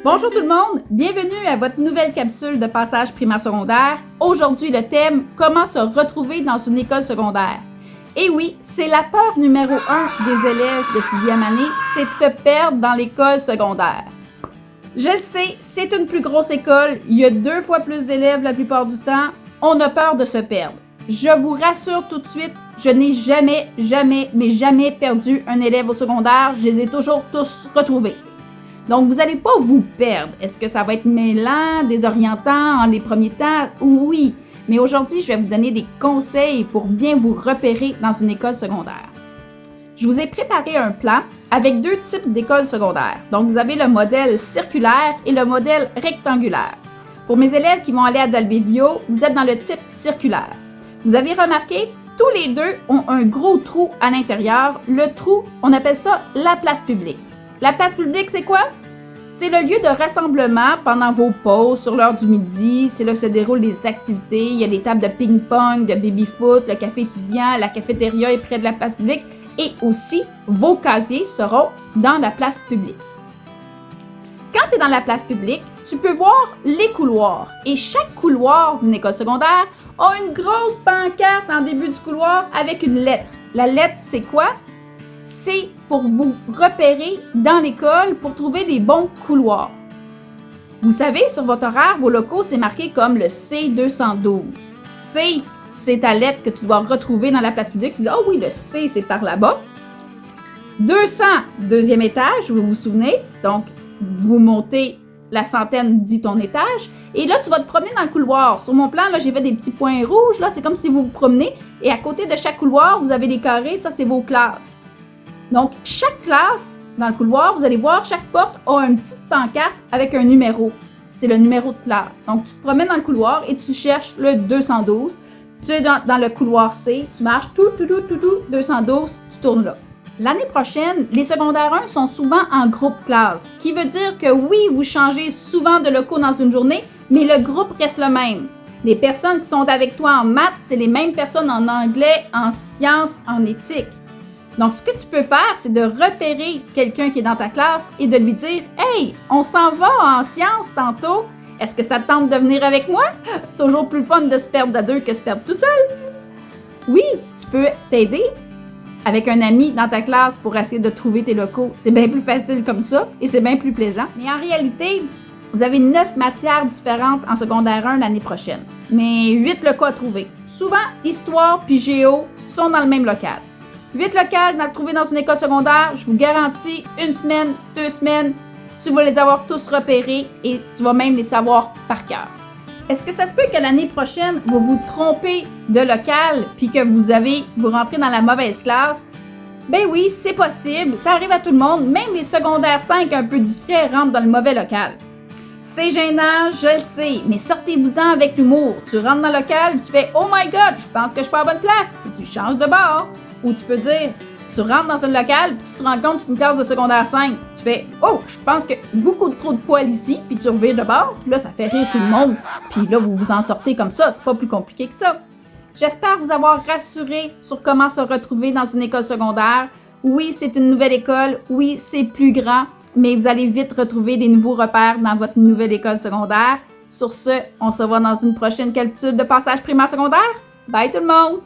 Bonjour tout le monde, bienvenue à votre nouvelle capsule de passage primaire secondaire. Aujourd'hui, le thème « Comment se retrouver dans une école secondaire ». Et oui, c'est la peur numéro 1 des élèves de 6e année, c'est de se perdre dans l'école secondaire. Je le sais, c'est une plus grosse école, il y a 2 fois plus d'élèves la plupart du temps, on a peur de se perdre. Je vous rassure tout de suite, je n'ai jamais perdu un élève au secondaire, je les ai toujours tous retrouvés. Donc, vous n'allez pas vous perdre. Est-ce que ça va être mêlant, désorientant en les premiers temps? Oui, mais aujourd'hui, je vais vous donner des conseils pour bien vous repérer dans une école secondaire. Je vous ai préparé un plan avec 2 types d'écoles secondaires. Donc, vous avez le modèle circulaire et le modèle rectangulaire. Pour mes élèves qui vont aller à Dalbevio, vous êtes dans le type circulaire. Vous avez remarqué, tous les deux ont un gros trou à l'intérieur. Le trou, on appelle ça la place publique. La place publique, c'est quoi? C'est le lieu de rassemblement pendant vos pauses sur l'heure du midi. C'est là que se déroulent les activités. Il y a les tables de ping-pong, de baby-foot, le café étudiant, la cafétéria est près de la place publique. Et aussi, vos casiers seront dans la place publique. Quand tu es dans la place publique, tu peux voir les couloirs. Et chaque couloir d'une école secondaire a une grosse pancarte en début du couloir avec une lettre. La lettre, c'est quoi? C'est pour vous repérer dans l'école pour trouver des bons couloirs. Vous savez, sur votre horaire, vos locaux, c'est marqué comme le C212. C, c'est ta lettre que tu dois retrouver dans la place publique. Tu dis, oh oui, le C, c'est par là-bas. 200, deuxième étage, vous vous souvenez? Donc, vous montez la centaine, dit ton étage. Et là, tu vas te promener dans le couloir. Sur mon plan, là, j'ai fait des petits points rouges. Là, c'est comme si vous vous promenez. Et à côté de chaque couloir, vous avez des carrés. Ça, c'est vos classes. Donc, chaque classe, dans le couloir, vous allez voir, chaque porte a une petite pancarte avec un numéro. C'est le numéro de classe. Donc, tu te promènes dans le couloir et tu cherches le 212. Tu es dans le couloir C, tu marches, 212, tu tournes là. L'année prochaine, les secondaires 1 sont souvent en groupe classe, ce qui veut dire que oui, vous changez souvent de locaux dans une journée, mais le groupe reste le même. Les personnes qui sont avec toi en maths, c'est les mêmes personnes en anglais, en sciences, en éthique. Donc, ce que tu peux faire, c'est de repérer quelqu'un qui est dans ta classe et de lui dire « Hey, on s'en va en sciences tantôt. Est-ce que ça te tente de venir avec moi? » Toujours plus fun de se perdre à 2 que de se perdre tout seul. Oui, tu peux t'aider avec un ami dans ta classe pour essayer de trouver tes locaux. C'est bien plus facile comme ça et c'est bien plus plaisant. Mais en réalité, vous avez 9 matières différentes en secondaire 1 l'année prochaine. Mais 8 locaux à trouver. Souvent, histoire puis géo sont dans le même local. 8 locales à trouver dans une école secondaire, je vous garantis, 1 semaine, 2 semaines, tu vas les avoir tous repérés et tu vas même les savoir par cœur. Est-ce que ça se peut que l'année prochaine, vous vous trompez de local puis que vous rentrez dans la mauvaise classe? Ben oui, c'est possible, ça arrive à tout le monde, même les secondaires 5 un peu discrets rentrent dans le mauvais local. C'est gênant, je le sais, mais sortez-vous-en avec l'humour. Tu rentres dans le local, tu fais « Oh my God, je pense que je suis pas à la bonne place » et tu changes de bord. Ou tu peux dire, tu rentres dans un local, puis tu te rends compte que c'est une classe de secondaire 5. Tu fais, oh, je pense que beaucoup trop de poils ici, puis tu revires de bord. Puis là, ça fait rire tout le monde. Puis là, vous vous en sortez comme ça. C'est pas plus compliqué que ça. J'espère vous avoir rassuré sur comment se retrouver dans une école secondaire. Oui, c'est une nouvelle école. Oui, c'est plus grand. Mais vous allez vite retrouver des nouveaux repères dans votre nouvelle école secondaire. Sur ce, on se voit dans une prochaine capsule de passage primaire secondaire. Bye tout le monde!